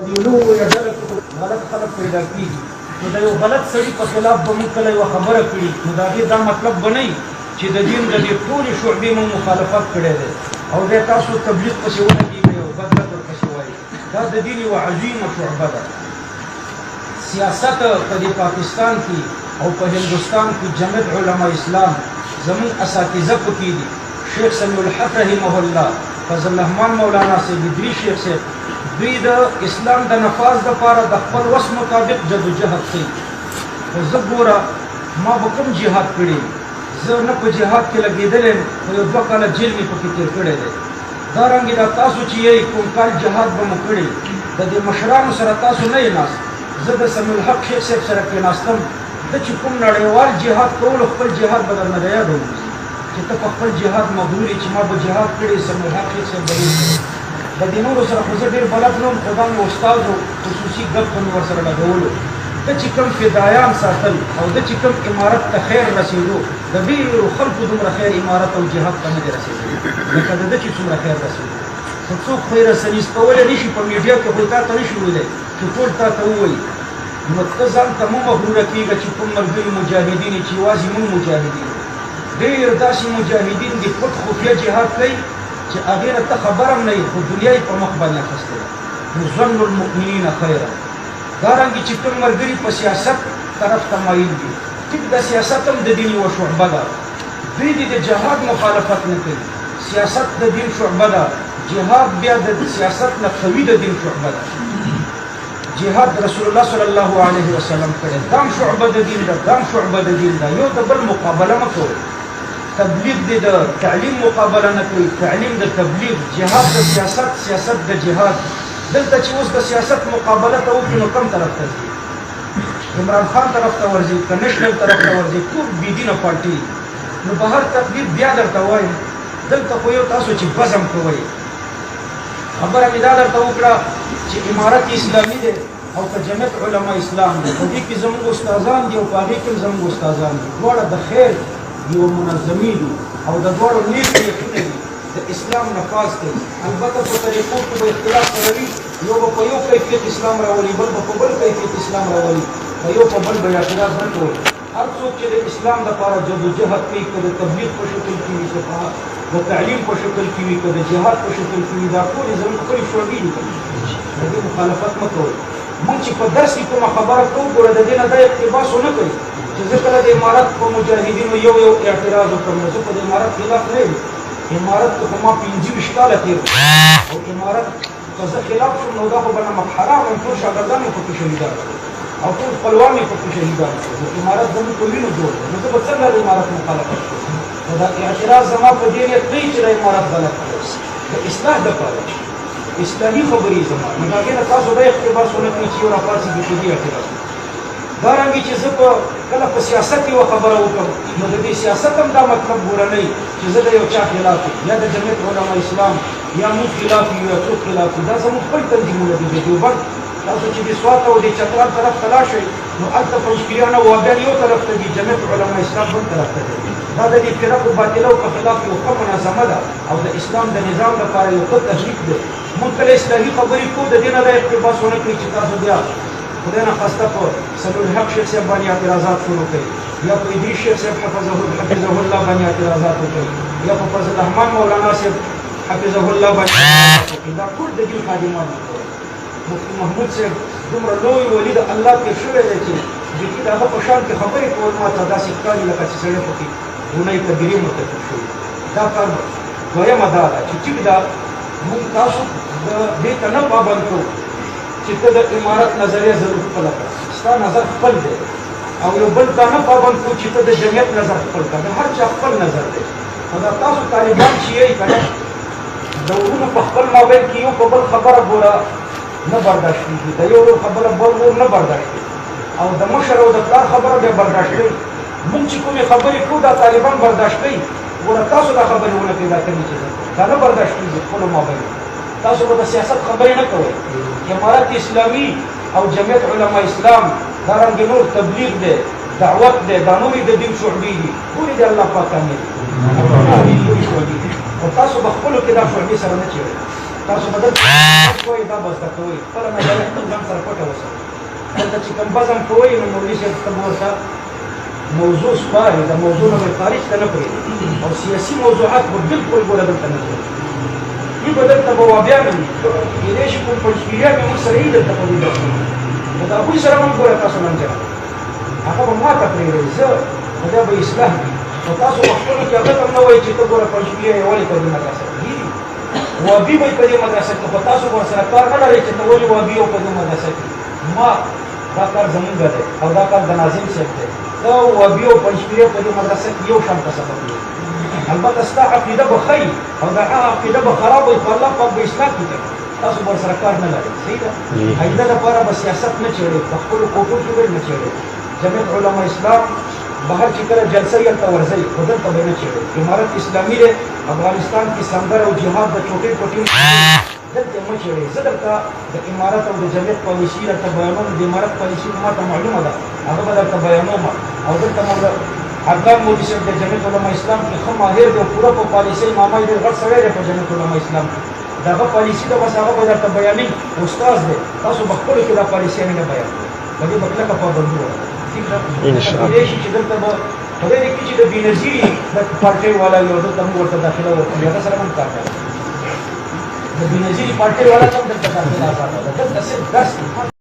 ودیلو یا ډله غلط خلک پیدا کېږي نو د یو غلط سړي په خلاف به موږ کله یوه خبره کړي نو د هغې دا مطلب به نه چې د دین د دې ټولې شعبې موږ مخالفت کړی دی او بیا تاسو تبلیغ پسې ولګېږئ او بد رد ورپسې وایي دا د دین یوه عظیمه شعبه ده. سیاست په دې پاکستان کې او په هندوستان کې جمعیت علما اسلام زموږ اساتذه پکې دي. شیخ سمیع الحق رحمه الله، فضل الرحمن مولانا صاحب، ادریس شیخ صاحب، دوی د اسلام د نفاذ دپاره د خپل وس مطابق جدوجهد کوي. خو زه ګوره ما به کوم جهاد کړی، زه نه په جهاد کې لګېدلی یم خو یو 2 کاله جیل مې پکې تېر کړی دی. دارنګې دا تاسو چې یې کوم کال جهاد به مو کړی د دې مشرانو سره تاسو نه یې ناست. زه د سمیع الحق شیخ صاحب سره کېناستم، ده چې کوم نړیوال جهاد کولو خپل جهاد به درنه د یاده ووځي چې ته په خپل جهاد مغرور یې چې ما به جهاد کړی. سمیع الحق شیخ صاحب به د دې نورو سره خو زه ډېر بلد نه وم، خو دا مې استاد و، خصوصي ګپ به مې ورسره لګولو. ده چې کوم فدایان ساتل او ده چې کوم امارت ته خیر رسېدو، د ډېرو خلکو دومره خیر امارت او جهاد ته نه دی رسېدلی لکه د ده چې څومره خیر رسېدو. خو څوک خو یې رسنیز کولی نه شي په میډیا کې، خو تا ته نه شي ویلی چې ټول تا ته ووایي. نو ته ځان ته مه مغروره کېږه چې کوم ملګري مجاهدین چې یوازې موږ مجاهدین، ډېر داسې مجاهدین دي پټ خفیه جهاد کوي چې هغې نه ته خبر هم نه یې، خو دنیا یې په مخ باندې اخیستې ده. نو ظن المؤمنین خیرا. دارنګې چې کوم ملګري په سیاست طرف ته مایل دي، ټیک د سیاست هم د دین یوه شعبه ده. دوی دې د جهاد مخالفت نه کوي، سیاست د دین شعبه ده، جهاد بیا د سیاست نه قوي د دین شعبه ده. جهاد رسول الله صلی الله علیه وسلم کړی، دام شعبه د دین ده، دام شعبه د دین ده. یو د بل مقابله مه کوئ. تبلیغ دې د تعلیم مقابله نه کوي، تعلیم د تبلیغ، جهاد د سیاست، سیاست د جهاد. دلته چې اوس د سیاست مقابله ته وکړي نو کوم طرف ته ځي؟ عمران خان طرف ته ورځي که نیشنل طرف ته ورځي؟ ټول بېدینه پارټي. نو په هر تقریب بیا درته وایم دلته خو یو تاسو چې بزم کوئ. خبره مې دا درته وکړه چې امارت اسلامي دی او که جمعیت علما اسلام دی، په دې کې زموږ استادان دي او په هغې کې هم زموږ استادان دي. دواړه د خیر یو منظمې دي او د دواړو نیک نیتونه دي، د اسلام نفاذ کوي. البته په طریقو کې به اختلاف سره وي، یو به په یو کیفیت اسلام راولي، بل به په بل کیفیت اسلام راولي، په یو په بل به اعتراض نه کوي. هر څوک چې د اسلام دپاره جدوجهد کوي، که د تبلیغ په شکل کې وي، که د تعلیم په شکل کې وي، که د جهاد په شکل کې وي، دا ټولې زموږ خپلې شعبې دي. د دې مخالفت مه کوئ. موږ چې په درس کې کومه خبره کوو ګوره د دې نه دا اقتباس ونه کوي چې زه کله د امارت په مجاهدینو یو اعتراض وکړم نو زه په د امارت خلاف نه یم. امارت ته خو ما 25 کاله تېر او امارت که زه خلاف شم نو دا خو به نمک حرام یم. ټول شاګردان مې پکې شهیدان شول او ټول خپلوان مې پکې شهیدان شول. نو امارت زموږ په وینو جوړ دی، نو زه به څنګه د امارت مخالفت کوم؟ نو دا اعتراض زما په دې نیت نه وي چې د امارت غلط کړی، د اصلاح دپاره اصلاحي خبرې زما. نو د هغې نه تاسو دا اقتباس ونه کړئ چې یو راپاڅېږي په دې اعتراض. دارنګې چې زه په کله په سیاست یوه خبره وکړم نو د دې سیاست هم دا مطلب ګوره نه وي چې زه د یو چا خلاف یم، یا د جمعیت علما اسلام یا موږ خلاف یو یا څوک خلاف یو. دا زموږ خپل تنظیمونه دي. د دیوبند تاسو چې د سوات او د چترال طرف ته لاړ شئ نو هلته پنجپیریان او وهابیان یو طرف ته دي، جمعیت علما اسلام بل طرف ته دي. دا د دې فرقو باطلو په خلاف یو ښه منظمه ده او د اسلام د نظام لپاره یو ښه تحریک دی. موږ کله اصلاحي خبرې کوو د دې نه دا اقتباس ونه کړي چې تاسو بیا خدای نه خواسته په سمیع الحق شیخ صاحب باندې اعتراضات شروع کړي، یا په ادریس شیخ صاحب حفظه الله باندې اعتراضات وکړي، یا په فضل الرحمن مولانا صاحب حفظه الله باندې اعتراضات وکړي. دا ټول د دین خادمان دي. مفتي محمود صاحب دومره لوی ولي د الله تېر شوی دی چې بیخي د هغه په شان کې خبرې کول ما ته داسې ښکاري لکه چې سړی پکې ګناه کبیرې مرتکب شوي. دا کار دویمه دا ده چې ټیک ده موږ تاسو دې ته نه پابند کوو چې ته د امارت نظریه ضرور خپله کړه، ستا نظر خپل دی. او یو بل ته نه پابند کړو چې ته د جمعیت نظر خپل کړه. د هر چا خپل نظر دی. خو دا تاسو طالبان چې یې که نه د ورونو په خپل مابین کې یو په بل خبره ګوره نه برداشت کېږي، د یو خبره بل ور نه برداشت کېږي او د مشر او د پلار خبره بیا برداشت کوي. موږ چې کومې خبرې کوو دا طالبان برداشت کوي. ګوره تاسو دا خبرې ونه کوئ، دا کومې چې دا نه برداشت کېږي خپلو مابین. تاسو به د سیاست خبرې نه کوئ. امارت اسلامي او جمعیت علما اسلام دارنګې نور تبلیغ دی، دعوت دی، دا نورې د دین شعبې دي. ټولې د الله پاک کامل دي او تاسو به خپلو کې دا شعبې سره نه چېړئ. تاسو بدل کوی دا بس کوي پر نه ځان ځان سره پټه وسه دلته چې کوم بزم کوي نو مولوي صاحب ته ورته موضوع سپاري دا موضوع نه خارج ته نه پرې او سیاسي موضوعات په بالکل ګوره دلته نه دي دې بدل ته به بیا نه دي چې کوم پښتیریا مې سره یې دلته په دې دا ابو سره موږ ګوره تاسو نن ځه هغه به ما ته پرې زه دا به اصلاح او تاسو خپل کې هغه ته نو وایي چې ته ګوره پښتیریا یې ولې په دې مدرسه کې وابي به په دې مدرسه کې په تاسو ورسره کار نه لري چې ته ولې وابي او په دې مدرسه کې ما دا کار زمونږ دی او دا کار د ناظم صاحب دی دا وابي او پنځپیریا په دې مدرسه کې یو شان تصرف کوي البته ستا عقیده به ښه او دا عقیده به خراب وي په الله پاک به اصلاح کوي تاسو ورسره کار نه لري صحیح ده آینده لپاره به سیاست نه چېړئ په خپلو کوټو کې به نه چېړئ جمعیت علما اسلام بهر چې کله جلسه یې هلته ورځئ خو دلته به نه چېړئ امارت اسلامي دی افغانستان کې سندره او جهاد د چوټۍ پټۍ دلته مه چېړئ زه درته د امارت او د جمعیت پالیسي درته بیانوم د امارت پالیسي ما ته معلومه ده هغه به درته بیانوم او دلته موږ عدنان مولوي صاحب د جمعیت علما اسلام کې ښه ماهر دی او پوره په پالیسۍ ماما یې ډېر غټ سړی دی په جمعیت علما اسلام کې د هغه پالیسي ده بس هغه به درته بیانوي استاد دی تاسو به خپلو کې دا پالیسیانې نه بیان کړئ په دې به کلکه پابندي ولرئ ٹھیک ده کېدای شي چې دلته به خدای دې کړي چې د بېنظیري د پارټۍ والا یو دلته موږ ورته داخله ورکړو هغه سره هم کار کوي د بېنظیري پارټۍ والا هم دلته داخله آزاده ده دلته صرف درس دی